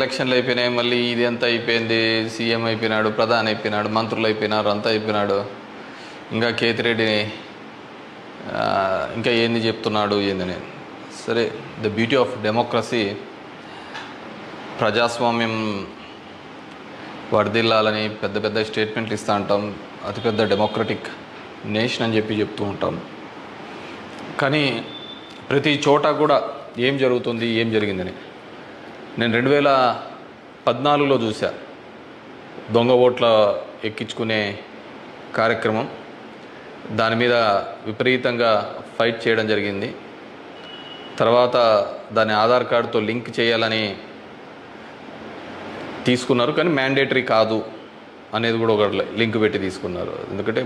ఎలక్షన్లు అయిపోయినాయి, మళ్ళీ ఇది అంతా అయిపోయింది, సీఎం అయిపోయినాడు, ప్రధాని అయిపోయినాడు, మంత్రులు అయిపోయినారు, అంతా అయిపోయినాడు, ఇంకా కేతిరెడ్డిని ఇంకా ఏంది చెప్తున్నాడు ఏందని. సరే, ద బ్యూటీ ఆఫ్ డెమోక్రసీ, ప్రజాస్వామ్యం వర్ధిల్లాలని పెద్ద పెద్ద స్టేట్మెంట్లు ఇస్తూ ఉంటాం, అతిపెద్ద డెమోక్రటిక్ నేషన్ అని చెప్తూ ఉంటాం. కానీ ప్రతి చోట కూడా ఏం జరుగుతుంది, ఏం జరిగిందని నేను 2014లో చూసా. దొంగ ఓట్ల ఎక్కించుకునే కార్యక్రమం, దాని మీద విపరీతంగా ఫైట్ చేయడం జరిగింది. తర్వాత దాన్ని ఆధార్ కార్డుతో లింక్ చేయాలని తీసుకున్నారు, కానీ మ్యాండేటరీ కాదు అనేది కూడా ఒక లింక్ పెట్టి తీసుకున్నారు. ఎందుకంటే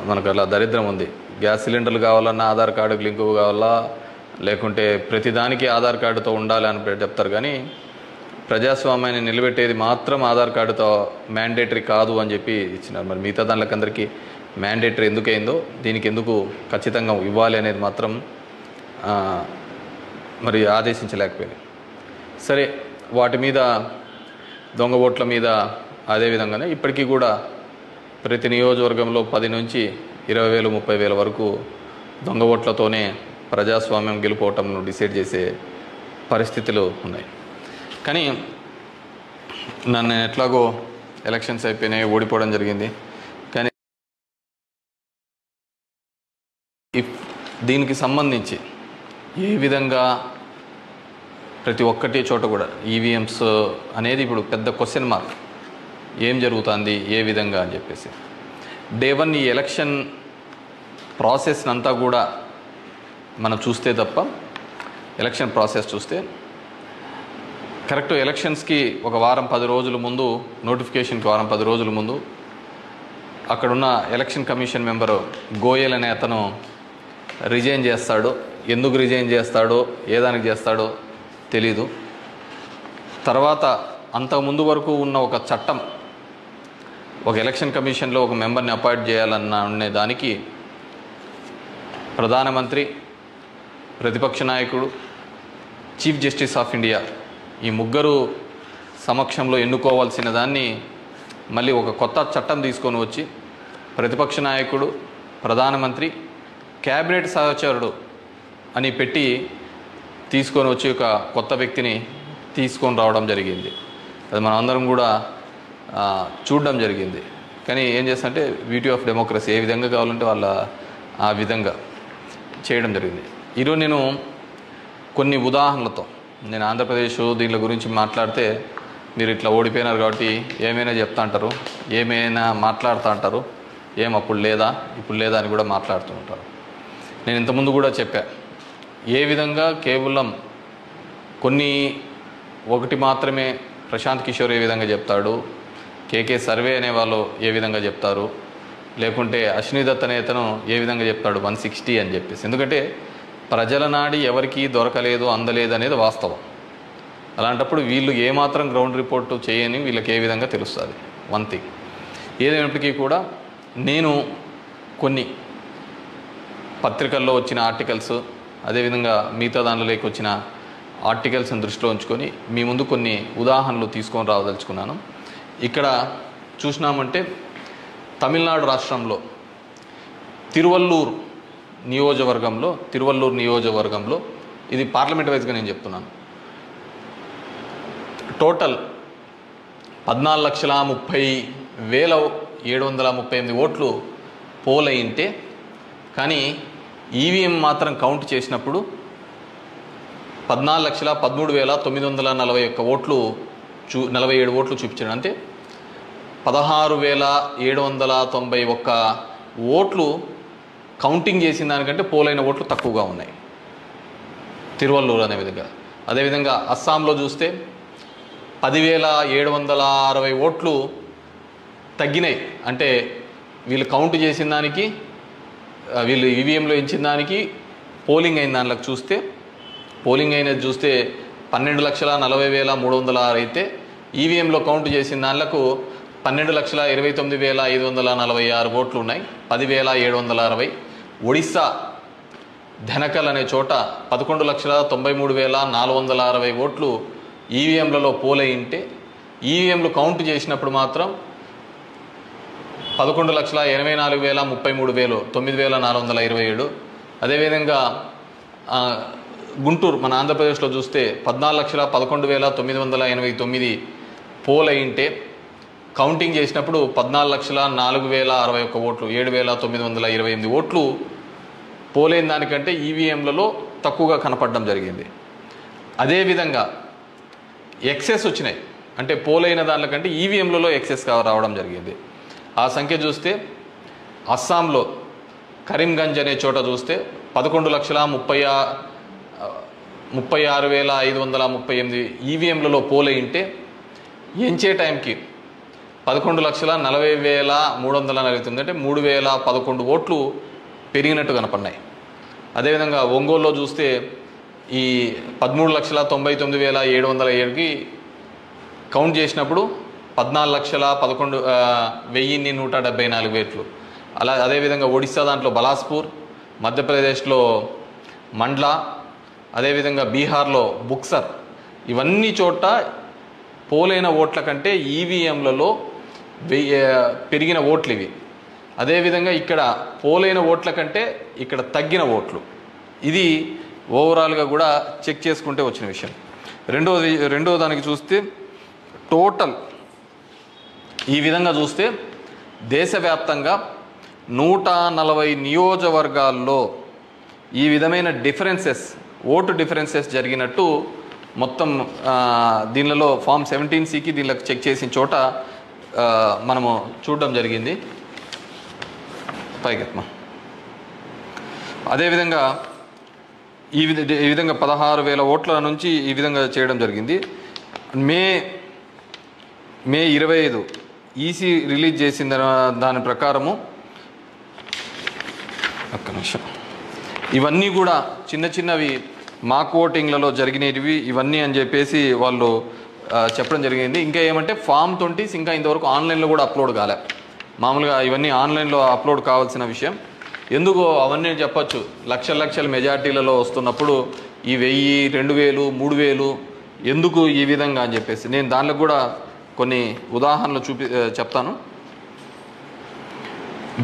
మనకు అలా దరిద్రం ఉంది. గ్యాస్ సిలిండర్లు కావాలన్నా ఆధార్ కార్డుకి లింకు కావాలా, లేకుంటే ప్రతిదానికి ఆధార్ కార్డుతో ఉండాలి అని చెప్తారు. కానీ ప్రజాస్వామ్యాన్ని నిలబెట్టేది మాత్రం ఆధార్ కార్డుతో మ్యాండేటరీ కాదు అని చెప్పి ఇచ్చినారు. మరి మిగతా దానిలోకి అందరికీ మ్యాండేటరీ ఎందుకైందో, దీనికి ఎందుకు ఖచ్చితంగా ఇవ్వాలి అనేది మాత్రం మరి ఆదేశించలేకపోయింది. సరే, వాటి మీద దొంగ ఓట్ల మీద అదేవిధంగానే ఇప్పటికీ కూడా ప్రతి నియోజకవర్గంలో 10 నుంచి 20,000 30,000 వరకు దొంగ ఓట్లతోనే ప్రజాస్వామ్యం గెలుపోవటంను డిసైడ్ చేసే పరిస్థితులు ఉన్నాయి. కానీ నన్ను ఎట్లాగో ఎలక్షన్స్ అయిపోయినాయి, ఓడిపోవడం జరిగింది. కానీ దీనికి సంబంధించి ఏ విధంగా ప్రతి ఒక్కటి చోట కూడా ఈవీఎంస్ అనేది ఇప్పుడు పెద్ద క్వశ్చన్ మార్క్. ఏం జరుగుతుంది, ఏ విధంగా అని చెప్పేసి డే 1 ఈ ఎలక్షన్ ప్రాసెస్ అంతా కూడా మనం చూస్తే తప్ప, ఎలక్షన్ ప్రాసెస్ చూస్తే కరెక్ట్ ఎలక్షన్స్కి ఒక వారం 10 రోజుల ముందు, నోటిఫికేషన్కి వారం 10 రోజుల ముందు అక్కడున్న ఎలక్షన్ కమిషన్ మెంబరు గోయల్ అనే అతను రిజైన్ చేస్తాడు. ఎందుకు రిజైన్ చేస్తాడో, ఏ దానికి చేస్తాడో తెలీదు. తర్వాత అంతకుముందు వరకు ఉన్న ఒక చట్టం, ఒక ఎలక్షన్ కమిషన్లో ఒక మెంబర్ని అపాయింట్ చేయాలన్న దానికి ప్రధానమంత్రి, ప్రతిపక్ష నాయకుడు, చీఫ్ జస్టిస్ ఆఫ్ ఇండియా ఈ ముగ్గురు సమక్షంలో ఎన్నుకోవాల్సిన దాన్ని మళ్ళీ ఒక కొత్త చట్టం తీసుకొని వచ్చి ప్రతిపక్ష నాయకుడు, ప్రధానమంత్రి, క్యాబినెట్ సహచరుడు అని పెట్టి తీసుకొని వచ్చి ఒక కొత్త వ్యక్తిని తీసుకొని రావడం జరిగింది. అది మనం అందరం కూడా చూడడం జరిగింది. కానీ ఏం చేస్తారంటే బ్యూటీ ఆఫ్ డెమోక్రసీ, ఏ విధంగా కావాలంటే వాళ్ళ ఆ విధంగా చేయడం జరిగింది. ఈరోజు నేను కొన్ని ఉదాహరణలతో, నేను ఆంధ్రప్రదేశ్ దీని గురించి మాట్లాడితే మీరు ఇట్లా ఓడిపోయినారు కాబట్టి ఏమైనా చెప్తా అంటారు, ఏమైనా మాట్లాడుతూ అంటారు, ఏం అప్పుడు లేదా ఇప్పుడు లేదా అని కూడా మాట్లాడుతూ ఉంటారు. నేను ఇంతకుముందు కూడా చెప్పా, ఏ విధంగా కేవలం ఒకటి మాత్రమే ప్రశాంత్ కిషోర్ ఏ విధంగా చెప్తాడు, కేకే సర్వే అనే వాళ్ళు ఏ విధంగా చెప్తారు, లేకుంటే అశ్విని దత్ అనే అతను ఏ విధంగా చెప్తాడు 160 అని చెప్పేసి. ఎందుకంటే ప్రజల నాడి ఎవరికి దొరకలేదు, అందలేదు అనేది వాస్తవం. అలాంటప్పుడు వీళ్ళు ఏమాత్రం గ్రౌండ్ రిపోర్టు చేయని వీళ్ళకి ఏ విధంగా తెలుస్తుంది. వన్ థింగ్ ఏదైనప్పటికీ కూడా నేను కొన్ని పత్రికల్లో వచ్చిన ఆర్టికల్స్, అదేవిధంగా మిగతా దానిలోకి వచ్చిన ఆర్టికల్స్ని దృష్టిలో ఉంచుకొని మీ ముందు కొన్ని ఉదాహరణలు తీసుకొని రావదలుచుకున్నాను. ఇక్కడ చూసినామంటే తమిళనాడు రాష్ట్రంలో తిరువల్లూరు నియోజకవర్గంలో ఇది పార్లమెంట్ వైజ్గా నేను చెప్తున్నాను, టోటల్ 14,30,738 ఓట్లు పోల్ అయింటే, కానీ ఈవీఎం మాత్రం కౌంట్ చేసినప్పుడు 14,13,941 ఓట్లు 47 ఓట్లు చూపించాడు. అంటే 16,791 ఓట్లు కౌంటింగ్ చేసిన దానికంటే పోలైన ఓట్లు తక్కువగా ఉన్నాయి తిరువల్లూరు అనే విధంగా. అదేవిధంగా అస్సాంలో చూస్తే 10,760 ఓట్లు తగ్గినాయి. అంటే వీళ్ళు కౌంట్ చేసిన దానికి, వీళ్ళు ఈవీఎంలో ఇచ్చిన దానికి పోలింగ్ అయిన దానిలోకి చూస్తే, పోలింగ్ అయినది చూస్తే 12,40,306 అయితే ఈవీఎంలో కౌంట్ చేసిన దానిలకు 12,29,546 ఓట్లు ఉన్నాయి, 10,760. ఒడిస్సా ధనకల్ అనే చోట 11,93,460 ఓట్లు ఈవీఎంలలో పోలయింటే ఈవీఎంలు కౌంట్ చేసినప్పుడు మాత్రం 11,84,33,000 9,427. అదేవిధంగా గుంటూరు మన ఆంధ్రప్రదేశ్లో చూస్తే 14,11,989 పోలయింటే కౌంటింగ్ చేసినప్పుడు 14,04,061 ఓట్లు 7,928 ఓట్లు పోలైన దానికంటే ఈవీఎంలలో తక్కువగా కనపడడం జరిగింది. అదేవిధంగా ఎక్సెస్ వచ్చినాయి, అంటే పోలైన దానికంటే ఈవీఎంలలో ఎక్సెస్ రావడం జరిగింది. ఆ సంఖ్య చూస్తే అస్సాంలో కరీంగంజ్ అనే చోట చూస్తే 11,36,538 ఈవీఎంలలో పోలయింటే ఎంచే టైంకి 11,40,349 అంటే 3,011 ఓట్లు పెరిగినట్టు కనపడినాయి. అదేవిధంగా ఒంగోలులో చూస్తే ఈ 13,99,707కి కౌంట్ చేసినప్పుడు 14,11,174 ఓట్లు. అదేవిధంగా ఒడిశా దాంట్లో బలాస్పూర్, మధ్యప్రదేశ్లో మండ్లా, అదేవిధంగా బీహార్లో బుక్సర్, ఇవన్నీ చోట పోలైన ఓట్ల కంటే ఈవీఎంలలో పెరిగిన ఓట్లు ఇవి. అదేవిధంగా ఇక్కడ పోలైన ఓట్ల కంటే ఇక్కడ తగ్గిన ఓట్లు. ఇది ఓవరాల్గా కూడా చెక్ చేసుకుంటే వచ్చిన విషయం. రెండో దానికి చూస్తే టోటల్ ఈ విధంగా చూస్తే దేశవ్యాప్తంగా 140 నియోజకవర్గాల్లో ఈ విధమైన ఓటు డిఫరెన్సెస్ జరిగినట్టు మొత్తం దీనిలో ఫామ్ 17C దీనిలోకి చెక్ చేసిన చోట మనము చూడడం జరిగింది. పైకెత్మా. అదేవిధంగా ఈ విధంగా 16,000 ఓట్ల నుంచి ఈ విధంగా చేయడం జరిగింది. మే 25 ఈసీ రిలీజ్ చేసిన దాని ప్రకారము ఒక్క నిమిషం, ఇవన్నీ కూడా చిన్నవి మాక్ ఓటింగ్లలో జరిగినవి ఇవన్నీ అని చెప్పేసి వాళ్ళు చెప్పడం జరిగింది. ఇంకా ఏమంటే ఫామ్ 20 ఇంకా ఇంతవరకు ఆన్లైన్లో కూడా అప్లోడ్ కాలే. మామూలుగా ఇవన్నీ ఆన్లైన్లో అప్లోడ్ కావాల్సిన విషయం. ఎందుకో అవన్నీ చెప్పచ్చు, లక్షల మెజార్టీలలో వస్తున్నప్పుడు ఈ 1000, 2000, 3000 ఎందుకు ఈ విధంగా అని చెప్పేసి నేను దానిలో కూడా కొన్ని ఉదాహరణలు చెప్తాను.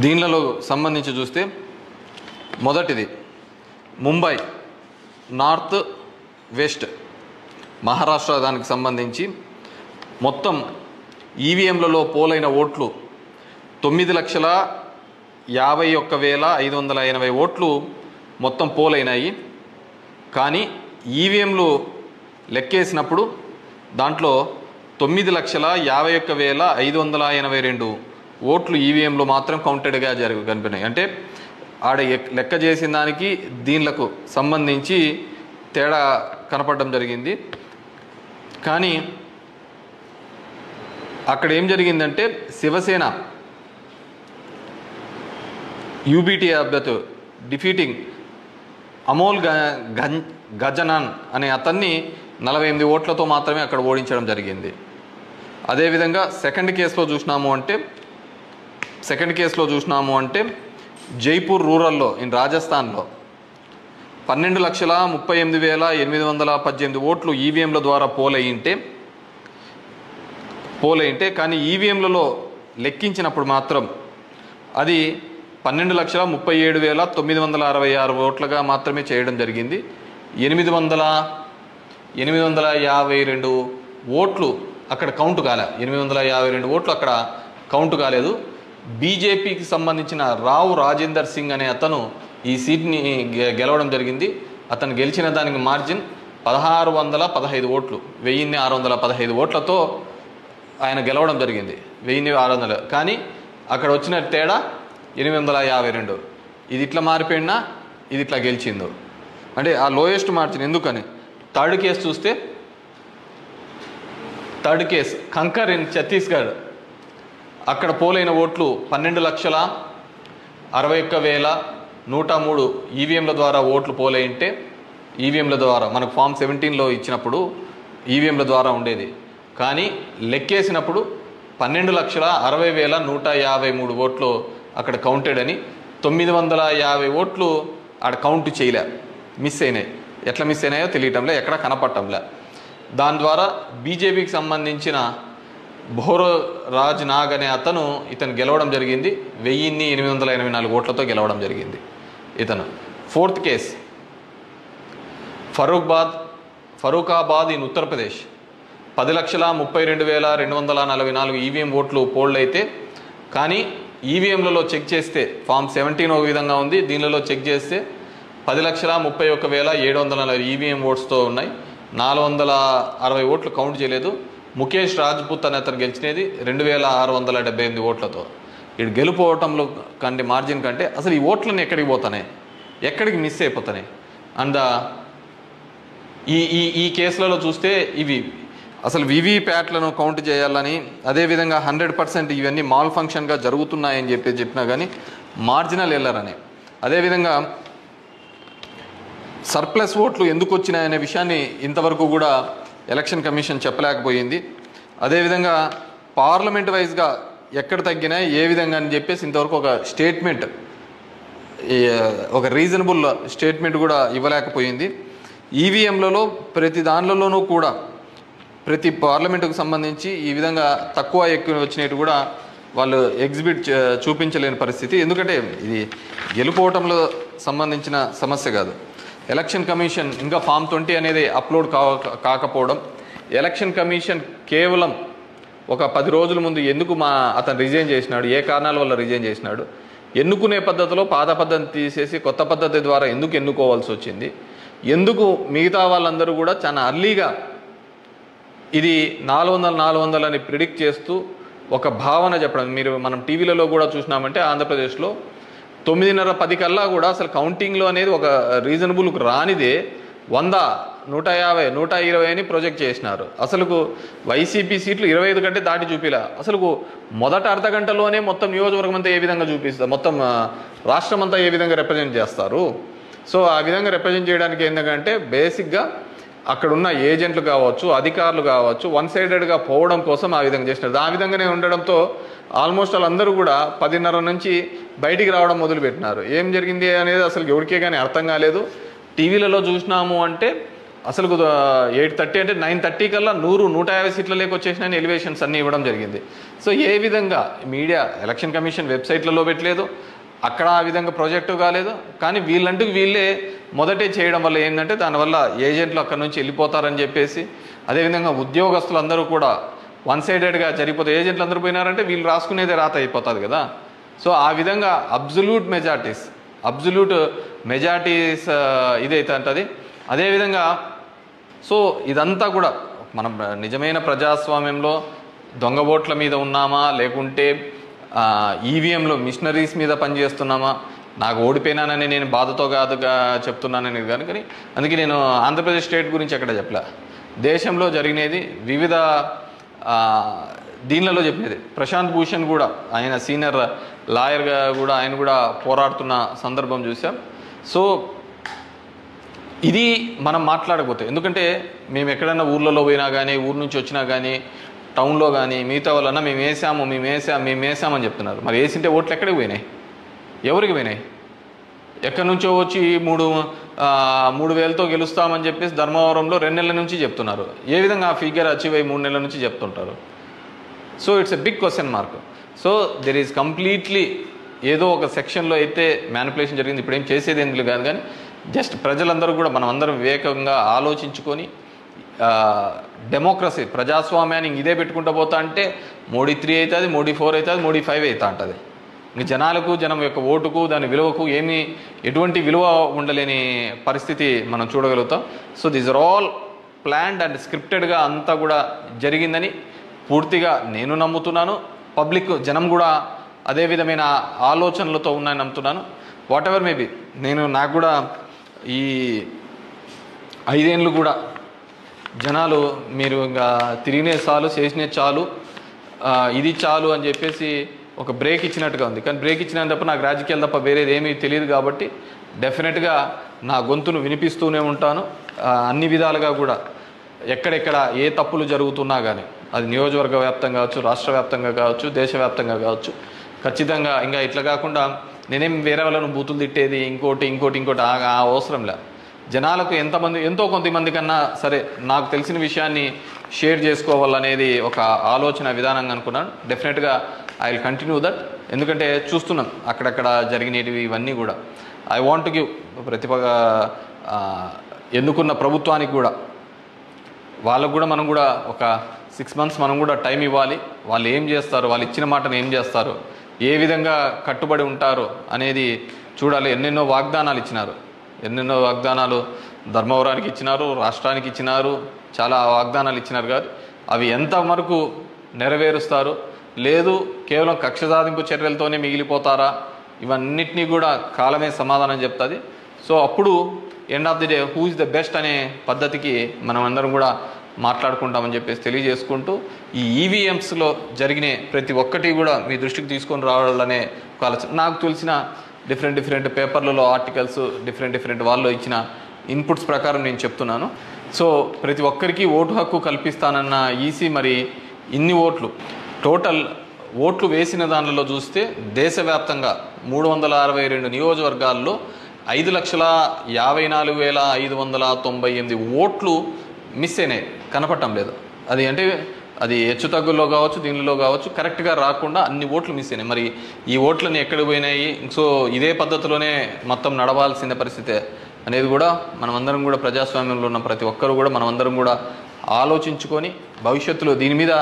దీనిలో సంబంధించి చూస్తే మొదటిది ముంబై నార్త్ వెస్ట్ మహారాష్ట్ర దానికి సంబంధించి మొత్తం ఈవీఎంలలో పోలైన ఓట్లు 9,51,580 ఓట్లు మొత్తం పోలైనాయి. కానీ ఈవీఎంలు లెక్కేసినప్పుడు దాంట్లో 9,51,582 ఓట్లు ఈవీఎంలో మాత్రం కౌంటెడ్గా కనిపినాయి. అంటే ఆడ లెక్క చేసిన దానికి దీనిలకు సంబంధించి తేడా కనపడడం జరిగింది. కానీ అక్కడ ఏం జరిగిందంటే శివసేన యూబీటీ అభ్యర్థి డిఫీటింగ్ అమోల్ గజనాన్ అనే అతన్ని 48 ఓట్లతో మాత్రమే అక్కడ ఓడించడం జరిగింది. అదేవిధంగా సెకండ్ కేసులో చూసినాము అంటే జైపూర్ రూరల్లో రాజస్థాన్లో 12,38,818 ఓట్లు ఈవీఎంల ద్వారా పోలయింటే కానీ ఈవీఎంలలో లెక్కించినప్పుడు మాత్రం అది 12,37,966 ఓట్లుగా మాత్రమే చేయడం జరిగింది. 852 ఓట్లు అక్కడ కౌంట్ కాలే. 852 ఓట్లు అక్కడ కౌంట్ కాలేదు. బీజేపీకి సంబంధించిన రావు రాజేందర్ సింగ్ అనే అతను ఈ సీట్ని గెలవడం జరిగింది. అతను గెలిచిన దానికి మార్జిన్ 1,615 ఓట్లు, 1,615 ఓట్లతో ఆయన గెలవడం జరిగింది. 1,600. కానీ అక్కడ వచ్చిన తేడా 852. ఇది ఇట్లా మారిపోయినా ఇది ఇట్లా గెలిచిందో అంటే ఆ లోయెస్ట్ మార్జిన్. ఎందుకని థర్డ్ కేసు చూస్తే కంకర్ ఇన్ ఛత్తీస్గఢ్ అక్కడ పోలైన ఓట్లు 12,61,103 ఈవీఎంల ద్వారా ఓట్లు పోలైంటే ఈవీఎంల ద్వారా మనకు ఫామ్ 17లో ఇచ్చినప్పుడు ఈవీఎంల ద్వారా ఉండేది. కానీ లెక్కేసినప్పుడు 12,60,153 ఓట్లు అక్కడ కౌంటెడ్ అని 950 ఓట్లు ఆడ కౌంట్ చేయలే, మిస్ అయినాయి. ఎట్లా మిస్ అయినాయో తెలియటంలే, ఎక్కడ కనపడటంలే. దాని ద్వారా బీజేపీకి సంబంధించిన భోరో రాజ్ నాగ్ అనే ఇతను గెలవడం జరిగింది. 1884 ఓట్లతో గెలవడం జరిగింది ఇతను. Fourth case Farrukhabad in Uttar Pradesh. 10,32,244 EVM ఓట్లు పోల్డ్ అయితే, కానీ ఈవీఎంలలో చెక్ చేస్తే ఫామ్ 17 ఒక విధంగా ఉంది, దీనిలో చెక్ చేస్తే 10,31,740 ఈవీఎం ఓట్స్తో ఉన్నాయి. 460 ఓట్లు కౌంట్ చేయలేదు. ముఖేష్ రాజ్పుత్ అనే అతను గెలిచినది 2,678 ఓట్లతో. ఇటు గెలుపోవటంలో కంటే మార్జిన్ కంటే అసలు ఈ ఓట్లన్నీ ఎక్కడికి పోతున్నాయి, ఎక్కడికి మిస్ అయిపోతున్నాయి. అండ్ ఈ కేసులలో చూస్తే ఇవి అసలు వివిప్యాట్లను కౌంట్ చేయాలని, అదేవిధంగా 100% ఇవన్నీ మాల్ ఫంక్షన్గా జరుగుతున్నాయని చెప్పినా కానీ మార్జినల్ ఎర్రర్ అని, అదేవిధంగా సర్ప్లస్ ఓట్లు ఎందుకు వచ్చినాయనే విషయాన్ని ఇంతవరకు కూడా ఎలక్షన్ కమిషన్ చెప్పలేకపోయింది. అదేవిధంగా పార్లమెంట్ వైజ్గా ఎక్కడ తగ్గినాయి ఏ విధంగా అని చెప్పేసి ఇంతవరకు ఒక స్టేట్మెంట్, ఒక రీజనబుల్ స్టేట్మెంట్ కూడా ఇవ్వలేకపోయింది. ఈవీఎంలలో ప్రతి దానిలోనూ కూడా ప్రతి పార్లమెంటుకు సంబంధించి ఈ విధంగా తక్కువ ఎక్కువ వచ్చినట్టు కూడా వాళ్ళు చూపించలేని పరిస్థితి. ఎందుకంటే ఇది గెలుపోవటంలో సంబంధించిన సమస్య కాదు. ఎలక్షన్ కమిషన్ ఇంకా ఫామ్ 20 అనేది అప్లోడ్ కాకపోవడం, ఎలక్షన్ కమిషన్ కేవలం ఒక 10 రోజుల ముందు ఎందుకు అతను రిజైన్ చేసినాడు, ఏ కారణాల వల్ల రిజైన్ చేసినాడు, ఎన్నుకునే పద్ధతిలో పాత పద్ధతిని తీసేసి కొత్త పద్ధతి ద్వారా ఎందుకు ఎన్నుకోవాల్సి వచ్చింది, ఎందుకు మిగతా వాళ్ళందరూ కూడా చాలా అర్లీగా ఇది 400 అని ప్రిడిక్ట్ చేస్తూ ఒక భావన చెప్పడం. మనం టీవీలలో కూడా చూసినామంటే ఆంధ్రప్రదేశ్లో 9:30-10 కల్లా కూడా అసలు కౌంటింగ్లో అనేది ఒక రీజనబుల్కి రానిదే 100, 150, 120 అని ప్రొజెక్ట్ చేసినారు. అసలుకు వైసీపీ సీట్లు 25 కంటే దాటి చూపిలా. అసలుకు మొదట అర్ధ గంటలోనే మొత్తం నియోజకవర్గం అంతా ఏ విధంగా చూపిస్తారు, మొత్తం రాష్ట్రం అంతా ఏ విధంగా రిప్రజెంట్ చేస్తారు. సో ఆ విధంగా రిప్రజెంట్ చేయడానికి ఏంటంటే బేసిక్గా అక్కడున్న ఏజెంట్లు కావచ్చు, అధికారులు కావచ్చు, వన్ సైడెడ్గా పోవడం కోసం ఆ విధంగా చేసినారు. ఆ విధంగానే ఉండడంతో ఆల్మోస్ట్ వాళ్ళందరూ కూడా 10:30 నుంచి బయటికి రావడం మొదలుపెట్టినారు. ఏం జరిగింది అనేది అసలు ఎవరికే కానీ అర్థం కాలేదు. టీవీలలో చూసినాము అంటే అసలు 8:30 అంటే 9:30 కల్లా 100-150 సీట్ల లేకొచ్చేసిన ఎలివేషన్స్ అన్నీ ఇవ్వడం జరిగింది. సో ఏ విధంగా మీడియా ఎలక్షన్ కమిషన్ వెబ్సైట్లలో పెట్టలేదు, అక్కడ ఆ విధంగా ప్రాజెక్టు కాలేదు. కానీ వీళ్ళంటూ వీళ్ళే మొదటే చేయడం వల్ల ఏంటంటే దానివల్ల ఏజెంట్లు అక్కడ నుంచి వెళ్ళిపోతారని చెప్పేసి, అదేవిధంగా ఉద్యోగస్తులు అందరూ కూడా వన్ సైడెడ్గా జరిగిపోతే ఏజెంట్లు అందరూ పోయినారంటే వీళ్ళు రాసుకునేదే రాత అయిపోతుంది కదా. సో ఆ విధంగా అబ్జల్యూట్ మెజారిటీస్ ఇదైతే అంటది. అదేవిధంగా సో ఇదంతా కూడా మనం నిజమైన ప్రజాస్వామ్యంలో దొంగ ఓట్ల మీద ఉన్నామా, లేకుంటే ఈవీఎంలో మిషనరీస్ మీద పనిచేస్తున్నామా, నాకు ఓడిపోయినానని నేను బాధతో కాదుగా చెప్తున్నానని కానీ అందుకే నేను ఆంధ్రప్రదేశ్ స్టేట్ గురించి ఎక్కడ చెప్పలే. దేశంలో జరిగినది వివిధ దీనిలలో చెప్పినది. ప్రశాంత్ భూషణ్ కూడా ఆయన సీనియర్ లాయర్గా కూడా ఆయన కూడా పోరాడుతున్న సందర్భం చూసాం. సో ఇది మనం మాట్లాడకపోతే, ఎందుకంటే మేము ఎక్కడైనా ఊర్లలో పోయినా కానీ, ఊరు నుంచి వచ్చినా కానీ, టౌన్లో కానీ మిగతా వాళ్ళన్నా మేము వేసామని చెప్తున్నారు. మరి వేసింటే ఓట్లు ఎక్కడికి పోయినాయి, ఎవరికి పోయినాయి? ఎక్కడి నుంచో వచ్చి 3,000తో గెలుస్తామని చెప్పేసి ధర్మవరంలో 2 నెలల నుంచి చెప్తున్నారు. ఏ విధంగా ఆ ఫిగర్ అచీవ్ అయ్యి 3 నెలల నుంచి చెప్తుంటారు? So it's a big question mark. So there is completely ఏదో ఒక సెక్షన్లో అయితే మ్యానిపులేషన్ జరిగింది. ఇప్పుడు ఏం చేసేది ఎందుకు కాదు, కానీ జస్ట్ ప్రజలందరూ కూడా మనం అందరం వివేకంగా ఆలోచించుకొని డెమోక్రసీ ప్రజాస్వామ్యాన్ని ఇదే పెట్టుకుంటూ పోతా అంటే మోడీ 3 అవుతుంది, మోడీ 4 అవుతుంది, మోడీ 5 అవుతా ఉంటుంది. ఇంక జనం యొక్క ఓటుకు దాని విలువకు ఎటువంటి విలువ ఉండలేని పరిస్థితి మనం చూడగలుగుతాం. So these are all planned and స్క్రిప్టెడ్గా అంతా కూడా జరిగిందని పూర్తిగా నేను నమ్ముతున్నాను. పబ్లిక్ జనం కూడా అదే విధమైన ఆలోచనలతో ఉన్నాయని నమ్ముతున్నాను. వాట్ ఎవర్ మేబీ నాకు కూడా ఈ 5 ఏళ్ళు కూడా జనాలు మీరు ఇంకా తిరిగినే చాలు, చేసినే చాలు, ఇది చాలు అని చెప్పేసి ఒక బ్రేక్ ఇచ్చినట్టుగా ఉంది. కానీ బ్రేక్ ఇచ్చినంత తప్ప నాకు రాజకీయాలు తప్ప వేరేది ఏమీ తెలియదు కాబట్టి డెఫినెట్గా నా గొంతును వినిపిస్తూనే ఉంటాను. అన్ని విధాలుగా కూడా ఎక్కడెక్కడ ఏ తప్పులు జరుగుతున్నా కానీ, అది నియోజకవర్గ వ్యాప్తంగా కావచ్చు, రాష్ట్ర వ్యాప్తంగా కావచ్చు, దేశవ్యాప్తంగా కావచ్చు, ఖచ్చితంగా ఇంకా ఇట్లా కాకుండా నేనేం వేరే వాళ్ళను బూతులు తిట్టేది ఇంకోటి ఆ అవసరం లే. జనాలకు ఎంతో కొంతమంది కన్నా సరే నాకు తెలిసిన విషయాన్ని షేర్ చేసుకోవాలనేది ఒక ఆలోచన విధానంగా అనుకున్నాను. డెఫినెట్గా ఐ విల్ కంటిన్యూ దట్. ఎందుకంటే చూస్తున్నాం అక్కడక్కడ జరిగినవి ఇవన్నీ కూడా. ఐ వాంట్ టు గివ్ ఎన్నుకున్న ప్రభుత్వానికి కూడా వాళ్ళకు కూడా మనం కూడా ఒక 6 months మనం కూడా టైం ఇవ్వాలి. వాళ్ళు ఏం చేస్తారు, వాళ్ళు ఇచ్చిన మాటను ఏం చేస్తారు, ఏ విధంగా కట్టుబడి ఉంటారు అనేది చూడాలి. ఎన్నెన్నో వాగ్దానాలు ధర్మవరానికి ఇచ్చినారు, రాష్ట్రానికి ఇచ్చినారు, చాలా వాగ్దానాలు ఇచ్చినారు కాదు. అవి ఎంతవరకు నెరవేరుస్తారు, లేదు కేవలం కక్ష సాధింపు చర్యలతోనే మిగిలిపోతారా, ఇవన్నిటినీ కూడా కాలమే సమాధానం చెప్తుంది. సో అప్పుడు end of the day who is the best అనే పద్ధతికి మనం అందరం కూడా మాట్లాడుకుంటామని చెప్పేసి తెలియజేసుకుంటూ, ఈ ఈవీఎంస్లో జరిగిన ప్రతి ఒక్కటి కూడా మీ దృష్టికి తీసుకొని రావాలనే ఒక ఆలోచన. నాకు తెలిసిన డిఫరెంట్ పేపర్లలో ఆర్టికల్స్ డిఫరెంట్ వాళ్ళు ఇచ్చిన ఇన్పుట్స్ ప్రకారం నేను చెప్తున్నాను. సో ప్రతి ఒక్కరికి ఓటు హక్కు కల్పిస్తానన్న ఈసీ మరి ఇన్ని టోటల్ ఓట్లు వేసిన దానిలో చూస్తే దేశవ్యాప్తంగా 362 నియోజకవర్గాల్లో 5,54,598 ఓట్లు మిస్ అయినాయి, కనపడటం లేదు. అది అంటే అది హెచ్చు తగ్గుల్లో కావచ్చు, దీనిలో కావచ్చు, కరెక్ట్గా రాకుండా అన్ని ఓట్లు మిస్ అయినాయి. మరి ఈ ఓట్లని ఎక్కడికి పోయినాయి? సో ఇదే పద్ధతిలోనే మొత్తం నడవాల్సిన పరిస్థితే అనేది కూడా మనమందరం కూడా ప్రజాస్వామ్యంలో ఉన్న ప్రతి ఒక్కరు కూడా మనమందరం కూడా ఆలోచించుకొని భవిష్యత్తులో దీని మీద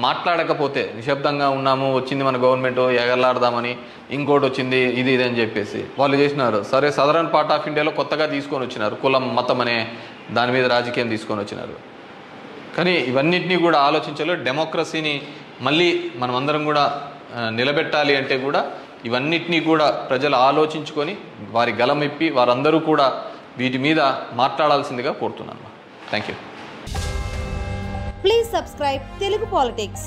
మాట్లాడకపోతే నిశ్శబ్దంగా ఉన్నాము, వచ్చింది మన గవర్నమెంట్ ఎగలాడదామని, ఇంకోటి వచ్చింది ఇది అని చెప్పేసి వాళ్ళు చేసినారు. సరే, సదరన్ పార్ట్ ఆఫ్ ఇండియాలో కొత్తగా తీసుకొని వచ్చినారు, కులం మతం అనే దాని మీద రాజకీయం తీసుకొని వచ్చినారు. కానీ ఇవన్నిటినీ కూడా ఆలోచించాలి. డెమోక్రసీని మళ్ళీ మనమందరం కూడా నిలబెట్టాలి అంటే కూడా ఇవన్నిటినీ కూడా ప్రజలు ఆలోచించుకొని వారి గలం ఇప్పి వారందరూ కూడా వీటి మీద మాట్లాడాల్సిందిగా కోరుతున్నాను. Thank you. Please subscribe Telugu Politics.